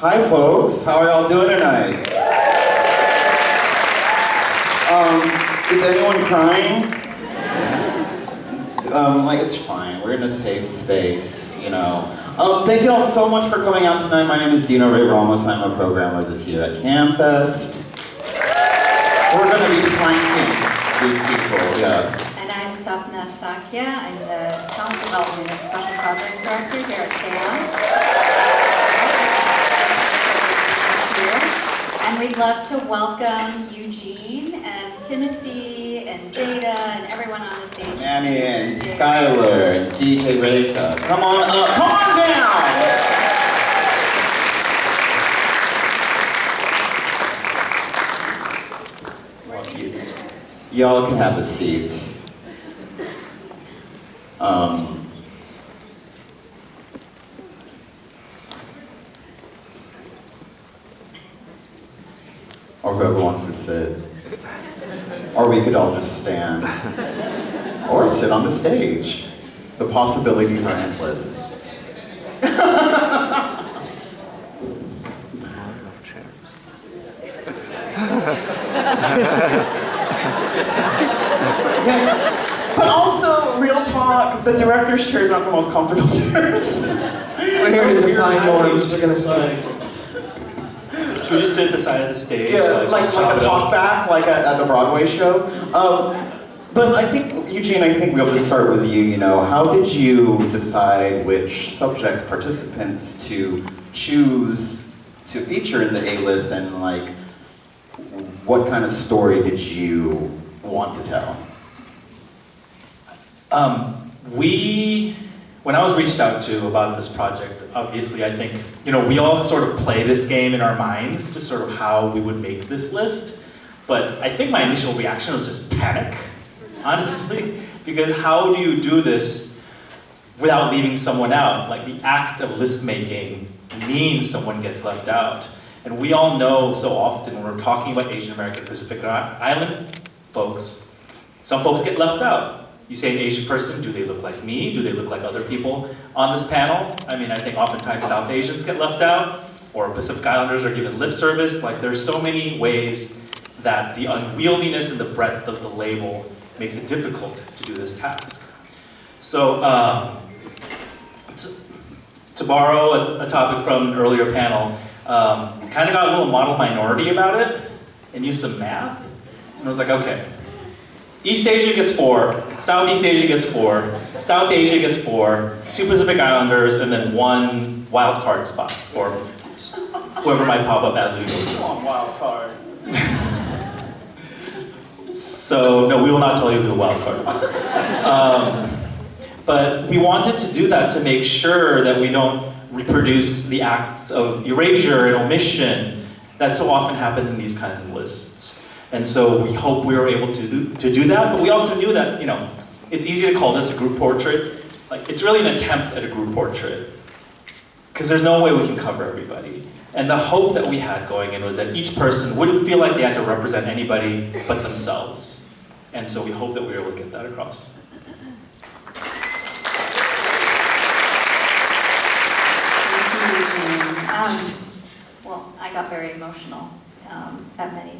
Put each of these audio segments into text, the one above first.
Hi folks, how are y'all doing tonight? Is anyone crying? It's fine, we're in a safe space, you know. Thank you all so much for coming out tonight. My name is Dino Ray Ramos and I'm a programmer this year at CAAMFest. We're gonna be planking these people, yeah. And I'm Sapna Sakya. I'm the Talent Development and Special Project Director here at CAAM. And we'd love to welcome Eugene and Timothy and Jada and everyone on the stage. Annie and Skylar and DJ Reka. Come on up, come on down! Y'all can have the seats. Or whoever wants to sit. Or we could all just stand. Or sit on the stage. The possibilities are endless. But also, real talk, the director's chairs aren't the most comfortable chairs. We're here to define norms, we're gonna say. Should we just sit beside the stage? Yeah, like a talk back, like at the Broadway show. But I think, Eugene, we'll just start with you, you know. How did you decide which subjects, participants to choose to feature in the A-list, and like, what kind of story did you want to tell? When I was reached out to about this project, obviously I think, you know, we all sort of play this game in our minds, just sort of how we would make this list. But I think my initial reaction was just panic, honestly, because how do you do this without leaving someone out? Like, the act of list making means someone gets left out. And we all know so often when we're talking about Asian American Pacific Island folks, some folks get left out. You say an Asian person, do they look like me? Do they look like other people on this panel? I mean, I think oftentimes South Asians get left out, or Pacific Islanders are given lip service. Like, there's so many ways that the unwieldiness and the breadth of the label makes it difficult to do this task. So, to borrow a topic from an earlier panel, kind of got a little model minority about it, and used some math. And I was like, okay, East Asia gets 4, Southeast Asia gets 4, South Asia gets 4, 2 Pacific Islanders, and then 1 wild card spot, or whoever might pop up as we go. Come on, wild card. So, no, we will not tell you who the wild card was. But we wanted to do that to make sure that we don't reproduce the acts of erasure and omission that so often happen in these kinds of lists. And so we hope we were able to do that, but we also knew that, you know, it's easy to call this a group portrait. Like, it's really an attempt at a group portrait, because there's no way we can cover everybody. And the hope that we had going in was that each person wouldn't feel like they had to represent anybody but themselves. And so we hope that we were able to get that across. Well, I got very emotional at many,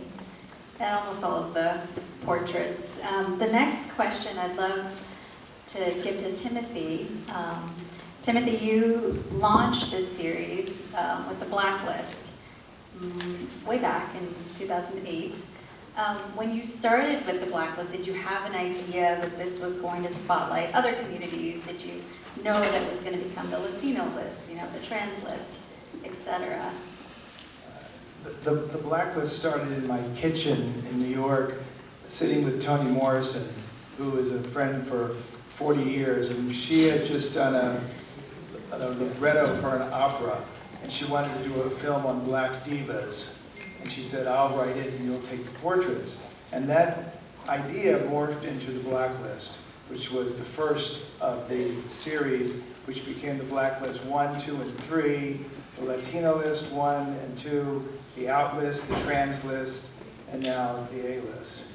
and almost all of the portraits. The next question I'd love to give to Timothy. Timothy, you launched this series with the Blacklist way back in 2008. When you started with the Blacklist, did you have an idea that this was going to spotlight other communities? Did you know that it was going to become the Latino list, you know, the trans list, etc.? The Blacklist started in my kitchen in New York, sitting with Toni Morrison, who is a friend for 40 years, and she had just done a libretto for an opera, and she wanted to do a film on black divas. And she said, I'll write it and you'll take the portraits. And that idea morphed into the Blacklist, which was the first of the series, which became the Blacklist 1, 2, and 3, the Latino list 1 and 2, the Out list, the Trans list, and now the A list.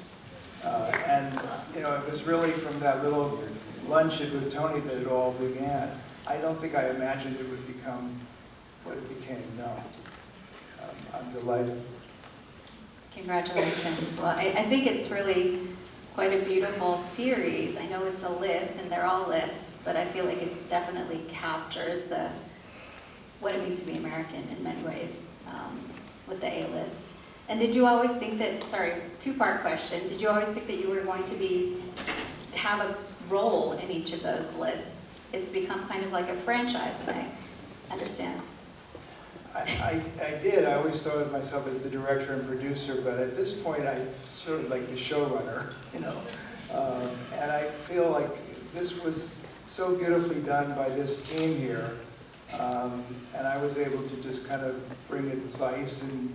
And you know, it was really from that little luncheon with Toni that it all began. I don't think I imagined it would become what it became, no. I'm delighted. Congratulations. Well, I think it's really quite a beautiful series. I know it's a list, and they're all lists, but I feel like it definitely captures what it means to be American in many ways with the A-list. And did you always think that, sorry, two-part question, did you always think that you were going to have a role in each of those lists? It's become kind of like a franchise, and I understand. I did. I always thought of myself as the director and producer, but at this point, I'm sort of like the showrunner, you know. And I feel like this was so beautifully done by this team here, and I was able to just kind of bring advice and,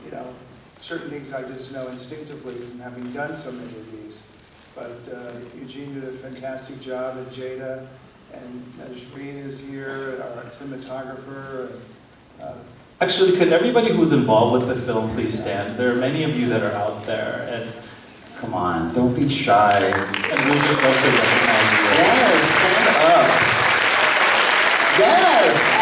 you know, certain things I just know instinctively from having done so many of these. But Eugene did a fantastic job, and Jada, and Najreen is here, our cinematographer. Actually, could everybody who's involved with the film please stand? There are many of you that are out there, and Come on, don't be shy. we'll just love to recognize you. Yes, stand up. Yes!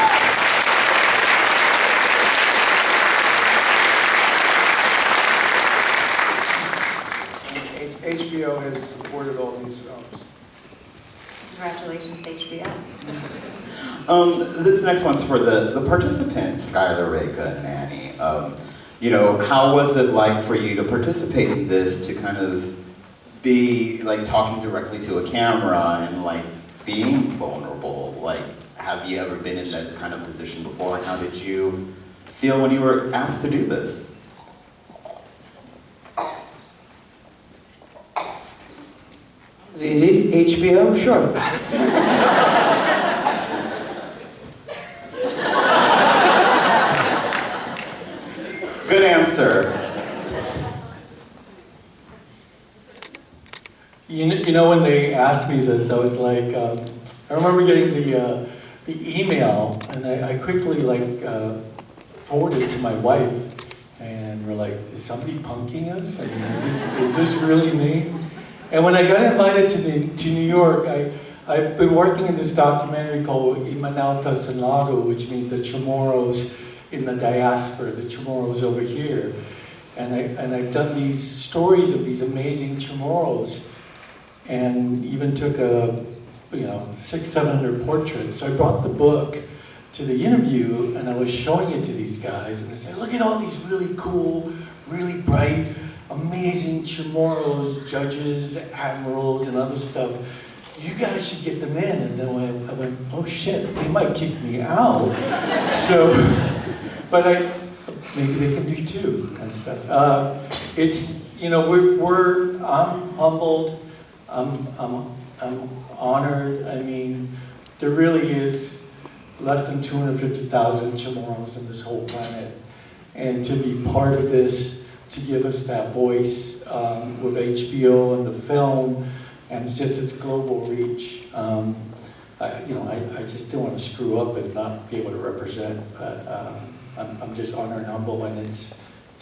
HBO has supported all these films. Congratulations, HBO. This next one's for the participants, Skylar, Reka, and Annie. You know, how was it like for you to participate in this, to kind of be like talking directly to a camera and like being vulnerable? Like, have you ever been in this kind of position before? And how did you feel when you were asked to do this? It's easy. HBO, sure. Good answer. You know, when they asked me this, I was like, I remember getting the email, and I quickly forwarded it to my wife, and we're like, is somebody punking us? I mean, is this really me? And when I got invited to New York, I've been working in this documentary called Imanauta Sanlago, which means the Chamorros in the diaspora, the Chamorros over here. And I've done these stories of these amazing Chamorros, and even took 600-700 portraits. So I brought the book to the interview, and I was showing it to these guys, and I said, look at all these really cool, really bright, amazing Chamorros, judges, admirals, and other stuff. You guys should get them in. And then I went, oh shit, they might kick me out. So, but maybe they can do too, and stuff. It's, you know, I'm humbled, I'm honored. I mean, there really is less than 250,000 Chamorros in this whole planet. And to be part of this, to give us that voice with HBO and the film, and just its global reach. I just don't want to screw up and not be able to represent, but I'm just honored and humble, and it's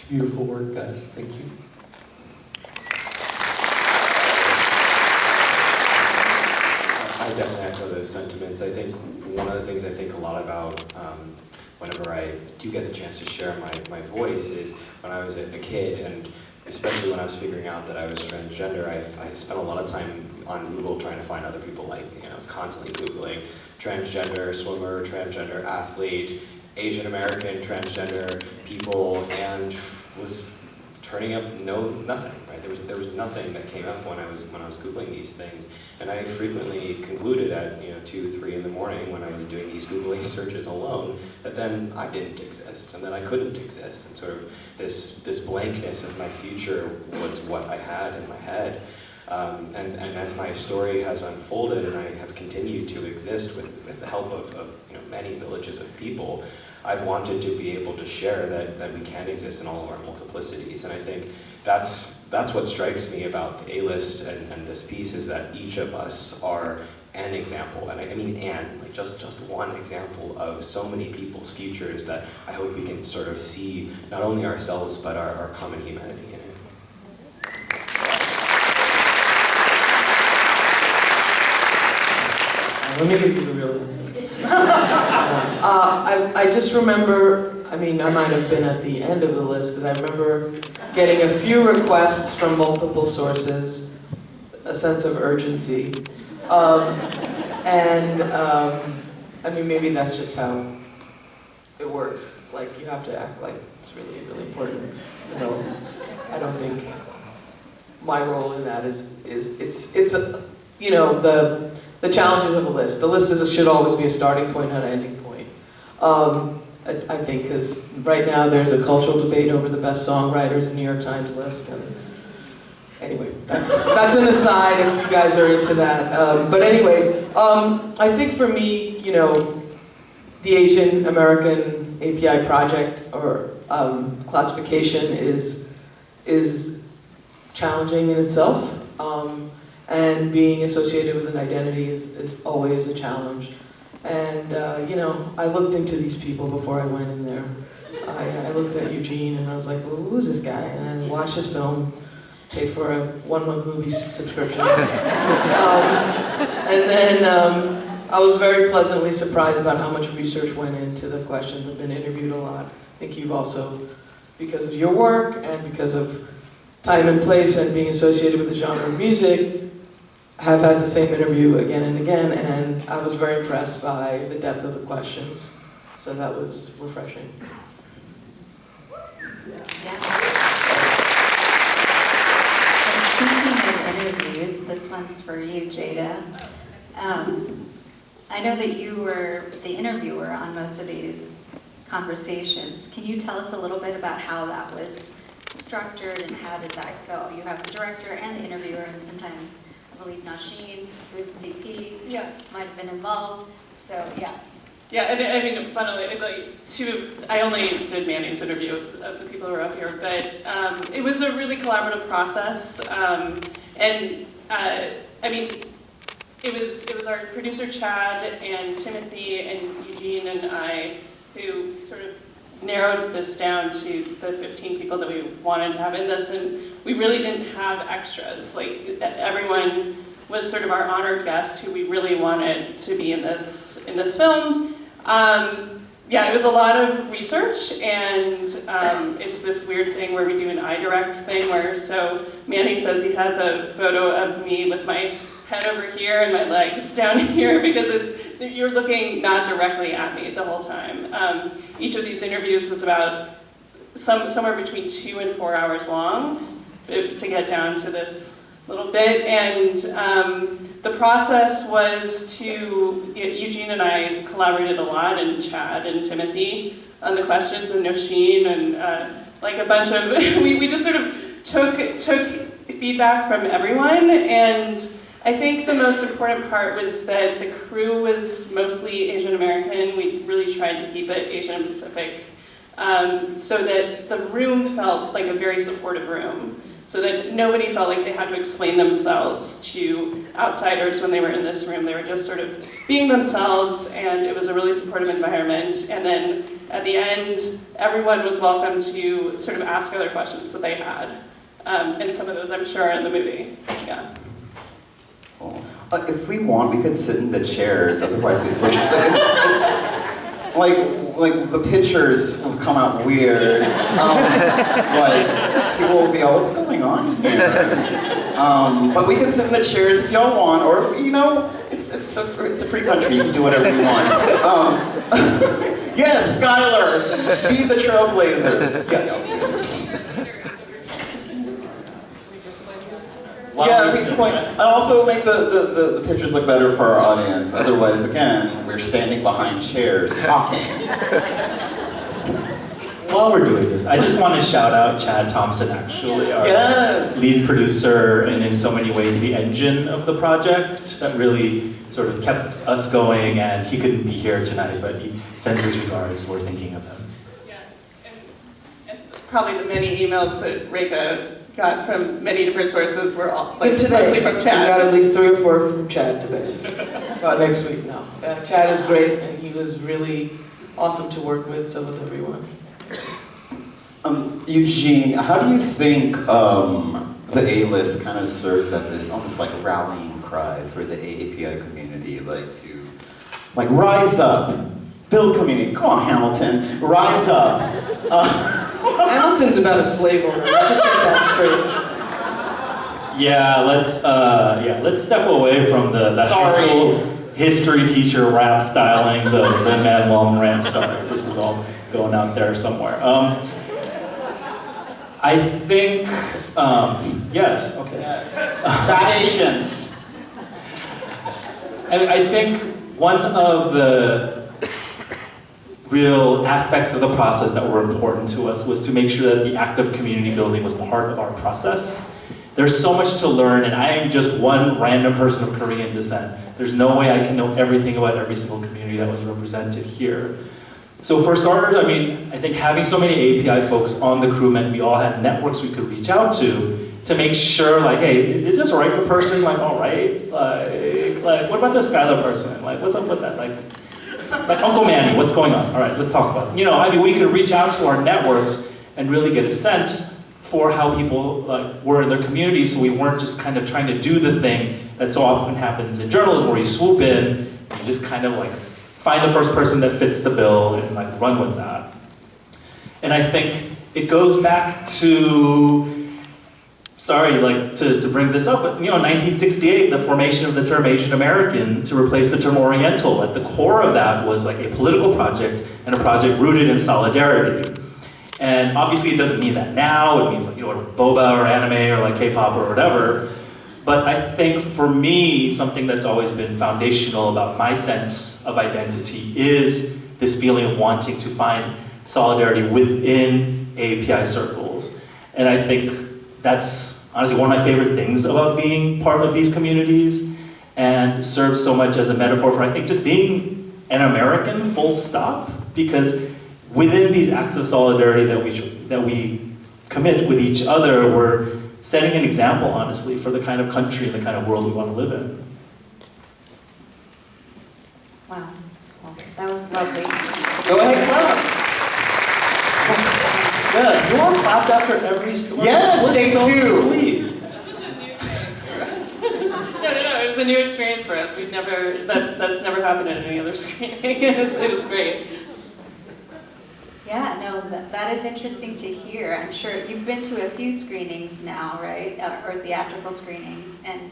beautiful work, guys. Thank you. I definitely echo those sentiments. I think one of the things I think a lot about whenever I do get the chance to share my voice is when I was a kid, and especially when I was figuring out that I was transgender, I spent a lot of time on Google trying to find other people like me. I was constantly Googling transgender swimmer, transgender athlete, Asian American transgender people, and was turning up nothing. Right? There was nothing that came up when I was Googling these things, and I frequently concluded at 2, 3 in the morning when I was doing these Googling searches alone that then I didn't exist and that I couldn't exist, and sort of this blankness of my future was what I had in my head. And as my story has unfolded and I have continued to exist with the help of many villages of people, I've wanted to be able to share that we can exist in all of our multiplicities. And I think that's what strikes me about the A-list and this piece, is that each of us are an example, and I mean just one example of so many people's futures that I hope we can sort of see not only ourselves but our common humanity in it. Let me give you the real answer. I just remember I mean, I might have been at the end of the list, because I remember getting a few requests from multiple sources, a sense of urgency. I mean, maybe that's just how it works. Like, you have to act like it's really, really important. You know, I don't think my role in that is you know, the challenges of a list. The list should always be a starting point, not an ending point. I think, because right now there's a cultural debate over the best songwriters in the New York Times list. And anyway, that's an aside if you guys are into that. But anyway, I think for me, you know, the Asian American API project or classification is challenging in itself. And being associated with an identity is always a challenge. And, you know, I looked into these people before I went in there. I looked at Eugene and I was like, well, who's this guy? And I watched his film, paid for a 1-month movie subscription. And then I was very pleasantly surprised about how much research went into the questions. I've been interviewed a lot. I think you've also, because of your work and because of time and place and being associated with the genre of music, have had the same interview again and again, and I was very impressed by the depth of the questions. So that was refreshing. Yeah. Speaking of interviews, this one's for you, Jada. I know that you were the interviewer on most of these conversations. Can you tell us a little bit about how that was structured and how did that go? You have the director and the interviewer, and sometimes I believe Nasheen, who's the DP, might have been involved. So yeah. Yeah, and I mean, funnily, it's like I only did Manny's interview of the people who were up here, but it was a really collaborative process. I mean, it was our producer Chad and Timothy and Eugene and I who sort of narrowed this down to the 15 people that we wanted to have in this, and we really didn't have extras. Like, everyone was sort of our honored guest who we really wanted to be in this film. Yeah, it was a lot of research, and it's this weird thing where we do an iDirect thing where, so Manny says he has a photo of me with my head over here and my legs down here because you're looking not directly at me the whole time. Each of these interviews was about somewhere between 2 and 4 hours long to get down to this little bit, and the process was to, Eugene and I collaborated a lot, and Chad and Timothy on the questions, and Nosheen, and like a bunch of, we just sort of took feedback from everyone, and I think the most important part was that the crew was mostly Asian American. We really tried to keep it Asian Pacific, so that the room felt like a very supportive room, so that nobody felt like they had to explain themselves to outsiders when they were in this room. They were just sort of being themselves, and it was a really supportive environment. And then at the end, everyone was welcome to sort of ask other questions that they had. And some of those, I'm sure, are in the movie. Yeah. Cool. If we want, we could sit in the chairs. Otherwise, it's like the pictures will come out weird. Like people will be, oh, what's going on here? But we can sit in the chairs if y'all want, or you know, it's a free country. You can do whatever you want. Yes, Skylar, be the trailblazer. Yeah, we can point. And also make the pictures look better for our audience. Otherwise, again, we're standing behind chairs talking. While we're doing this, I just want to shout out Chad Thompson, actually, our Yes. lead producer, and in so many ways the engine of the project that really sort of kept us going, and he couldn't be here tonight, but he sends his regards. We're thinking of him. Yeah, and probably the many emails that Reka got from many different sources were all mostly from Chad. We got at least 3 or 4 from Chad today. Next week, no. Chad is great, and he was really awesome to work with, so was everyone. Eugene, how do you think the A-list kind of serves as this almost like rallying cry for the AAPI community, like to rise up Build community. Come on, Hamilton. Rise up. Hamilton's about a slave owner. Let's just get that straight. Let's step away from that high school history teacher rap styling, the Manuel rant. Sorry, this is all going out there somewhere. I think, yes, okay. Yes. Bad Asians. And I think one of the real aspects of the process that were important to us was to make sure that the act of community building was part of our process. There's so much to learn, and I am just one random person of Korean descent. There's no way I can know everything about every single community that was represented here. So for starters, I think having so many API folks on the crew meant we all had networks we could reach out to make sure, like, hey, is this right person? Like, all right, like, what about the Skylar person? Like, what's up with that? Like Uncle Manny, what's going on? All right, let's talk about it. We could reach out to our networks and really get a sense for how people were in their community, so we weren't just kind of trying to do the thing that so often happens in journalism, where you swoop in, you just kind of find the first person that fits the bill and run with that. And I think it goes back to, to bring this up, but 1968, the formation of the term Asian American to replace the term Oriental. At the core of that was a political project and a project rooted in solidarity. And obviously it doesn't mean that now, it means boba or anime or K-pop or whatever. But I think for me, something that's always been foundational about my sense of identity is this feeling of wanting to find solidarity within API circles. And I think that's honestly one of my favorite things about being part of these communities, and serves so much as a metaphor for, I think, just being an American, full stop, because within these acts of solidarity that we commit with each other, we're setting an example, honestly, for the kind of country and the kind of world we want to live in. Wow. Well, that was lovely. Go ahead, clap. Good. You all clapped after every story. Yes, they so do. Sweet. This was a new thing for us. No, it was a new experience for us. That's never happened at any other screening. It was great. Yeah, no, that is interesting to hear. I'm sure you've been to a few screenings now, right? Or theatrical screenings. And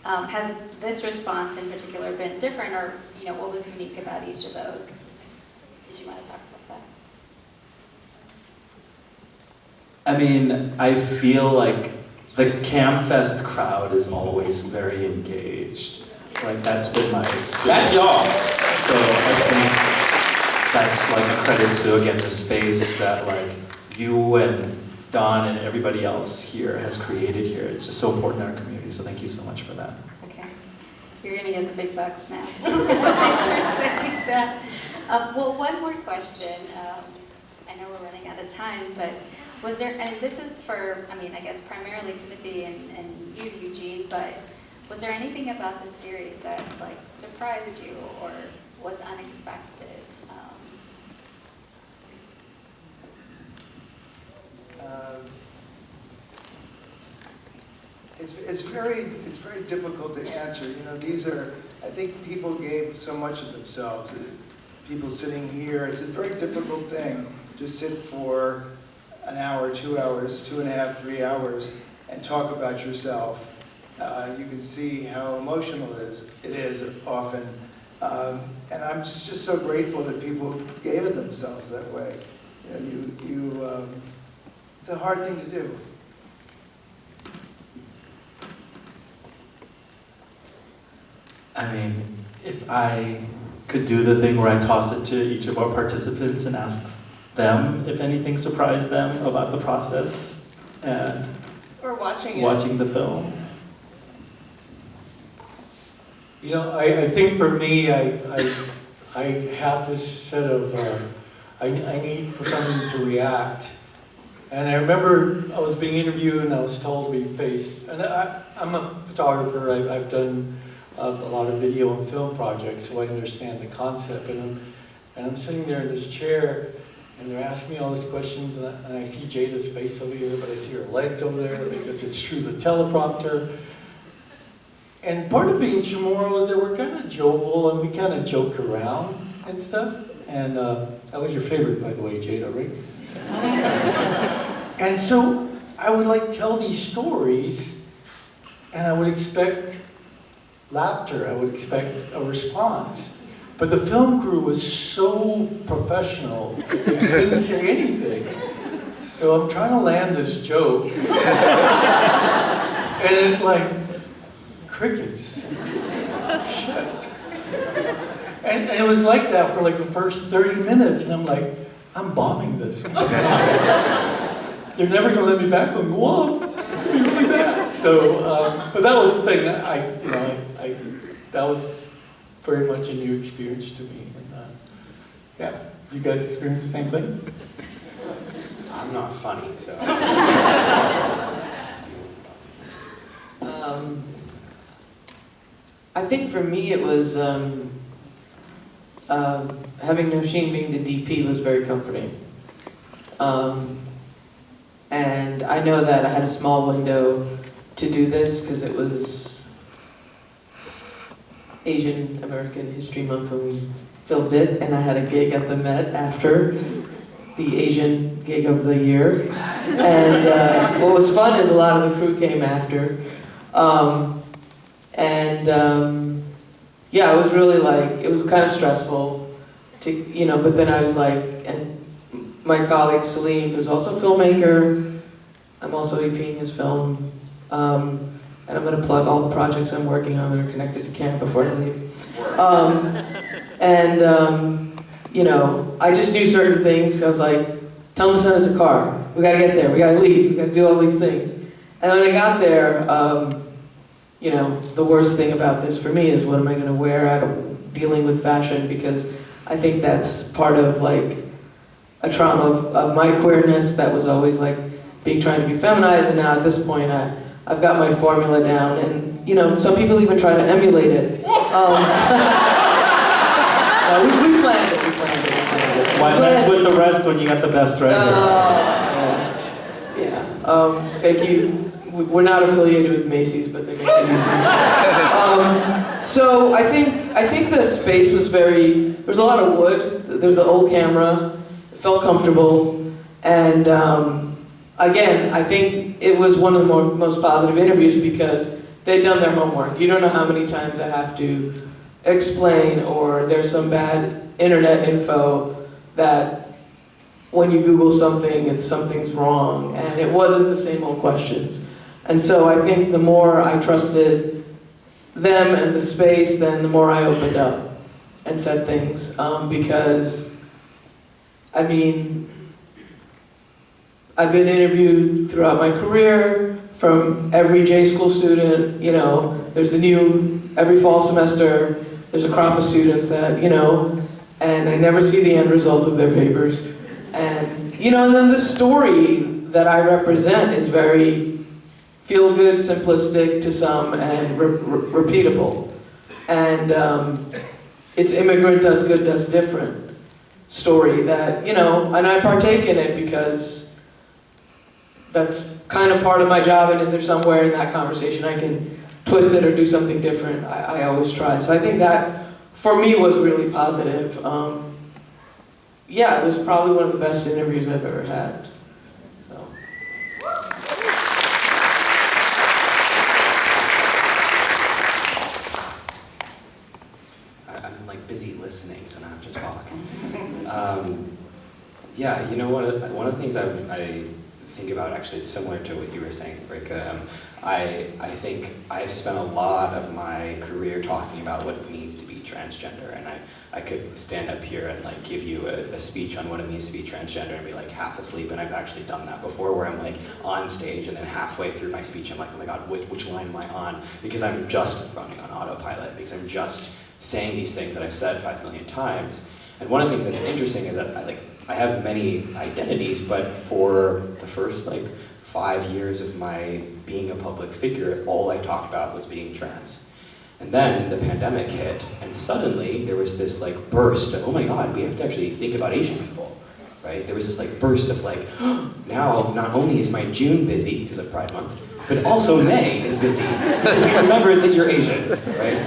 has this response in particular been different, or what was unique about each of those? Did you want to talk about that? I feel like the CAAMFest crowd is always very engaged. That's been my experience. That's y'all. So I think that's a credit to, again, the space that you and Don and everybody else here has created here. It's just so important in our community, so thank you so much for that. Okay. You're going to get the big bucks now. Thanks for saying that. Well, one more question. I know we're running out of time, but was there, and this is for, I guess primarily Timothy and you, Eugene, but was there anything about the series that surprised you or was unexpected? It's very difficult to answer. These are, I think people gave so much of themselves. People sitting here, it's a very difficult thing to sit for an hour, 2 hours, 2.5, 3 hours, and talk about yourself. You can see how emotional it is often. And I'm just so grateful that people gave it themselves that way. It's a hard thing to do. If I could do the thing where I toss it to each of our participants and ask them if anything surprised them about the process and Or watching watching the film. I think for me, I have this set of, I need for something to react. And I remember I was being interviewed and I was told we faced, and I'm a photographer, I've done a lot of video and film projects, so I understand the concept. And I'm sitting there in this chair, and they're asking me all these questions, and I see Jada's face over here, but I see her legs over there because it's through the teleprompter. And part of being Chamorro is that we're kind of jovial and we kind of joke around and stuff. And that was your favorite, by the way, Jada, right? And so I would like tell these stories, and I would expect laughter, I would expect a response. But the film crew was so professional, they couldn't say anything. So I'm trying to land this joke, and it's like, crickets. Shit. And it was like that for like the first 30 minutes, and I'm like, I'm bombing this. They're never gonna let me back on. Go on, be really bad. So, but that was the thing. That was very much a new experience to me. And, yeah, you guys experience the same thing? I'm not funny, so. I think for me it was having Nosheen being the DP was very comforting. And I know that I had a small window to do this because it was Asian American History Month when we filmed it, and I had a gig at the Met after the Asian gig of the year. And what was fun is a lot of the crew came after. Yeah, it was really like, it was kind of stressful to, but then I was like, and my colleague Salim, who's also a filmmaker, I'm also EPing his film, and I'm going to plug all the projects I'm working on that are connected to camp before I leave. I just knew certain things. I was like, tell them to send us a car. We got to get there. We got to leave. We got to do all these things. And when I got there, the worst thing about this for me is what am I going to wear out of dealing with fashion, because I think that's part of like a trauma of my queerness that was always like trying to be feminized, and now at this point I've got my formula down, and some people even try to emulate it. We planned it. Why mess with the rest when you got the best right here? Thank you. We're not affiliated with Macy's, but they make it easy. So I think the space was there was a lot of wood. There was an old camera. It felt comfortable, and again, I think it was one of the most positive interviews because they'd done their homework. You don't know how many times I have to explain, or there's some bad internet info that when you Google something, something's wrong, and it wasn't the same old questions. And so I think the more I trusted them and the space, then the more I opened up and said things. Because, I've been interviewed throughout my career from every J school student, there's every fall semester, there's a crop of students that, and I never see the end result of their papers. And, and then the story that I represent is very feel-good, simplistic to some, and repeatable. And it's immigrant does good, does different story that, and I partake in it because that's kind of part of my job, and is there somewhere in that conversation I can twist it or do something different? I always try. So I think that, for me, was really positive. It was probably one of the best interviews I've ever had. So. I'm like busy listening, so now I have to talk. One of the things I think about, actually, it's similar to what you were saying, Rika. I think I've spent a lot of my career talking about what it means to be transgender, and I could stand up here and like give you a speech on what it means to be transgender and be like half asleep, and I've actually done that before, where I'm like on stage and then halfway through my speech I'm like, oh my god, which line am I on? Because I'm just running on autopilot, because I'm just saying these things that I've said 5 million times. And one of the things that's interesting is that I have many identities, but for the first 5 years of my being a public figure, all I talked about was being trans. And then the pandemic hit, and suddenly there was this burst of, oh my god, we have to actually think about Asian people, right? There was this burst of now not only is my June busy because of Pride Month, but also May is busy because we remembered that you're Asian, right?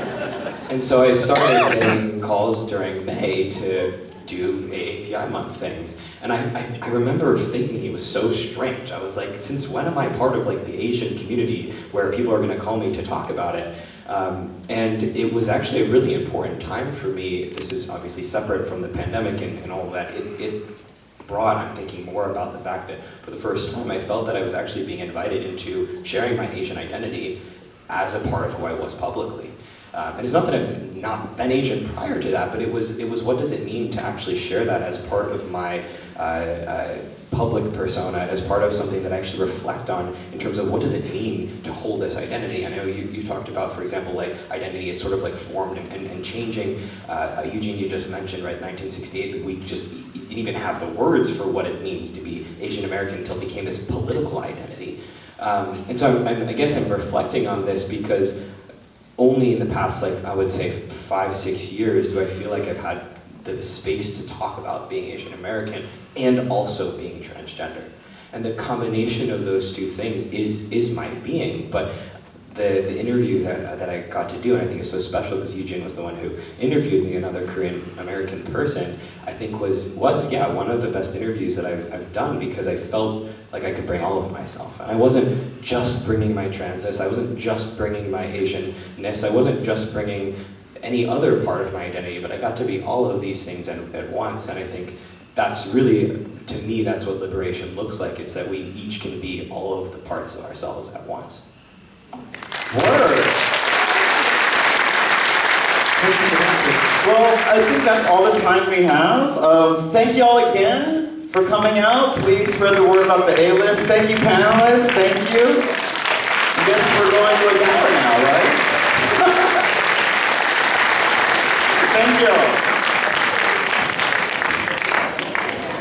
And so I started getting calls during May to do AAPI month things. And I remember thinking it was so strange. I was like, since when am I part of like the Asian community where people are gonna call me to talk about it? And it was actually a really important time for me. This is obviously separate from the pandemic and all of that. It brought, I'm thinking more about the fact that for the first time I felt that I was actually being invited into sharing my Asian identity as a part of who I was publicly. And it's not that I've not been Asian prior to that, but it was what does it mean to actually share that as part of my public persona, as part of something that I actually reflect on in terms of what does it mean to hold this identity. I know you talked about, for example, like identity is sort of like formed and changing. Eugene, you just mentioned, right, 1968, we just didn't even have the words for what it means to be Asian American until it became this political identity. And so I guess I'm reflecting on this because only in the past, like I would say 5-6 years, do I feel like I've had the space to talk about being Asian American and also being transgender. And the combination of those two things is my being. But the interview that I got to do, and I think it's so special because Eugene was the one who interviewed me, another Korean American person, I think was one of the best interviews that I've done, because I felt like I could bring all of myself. And I wasn't just bringing my transness, I wasn't just bringing my Asianness, I wasn't just bringing any other part of my identity, but I got to be all of these things at once. And I think that's really, to me, that's what liberation looks like. It's that we each can be all of the parts of ourselves at once. Word. Well, I think that's all the time we have. Thank you all again for coming out. Please spread the word about the A-list. Thank you, panelists. Thank you. I guess we're going to a gallery.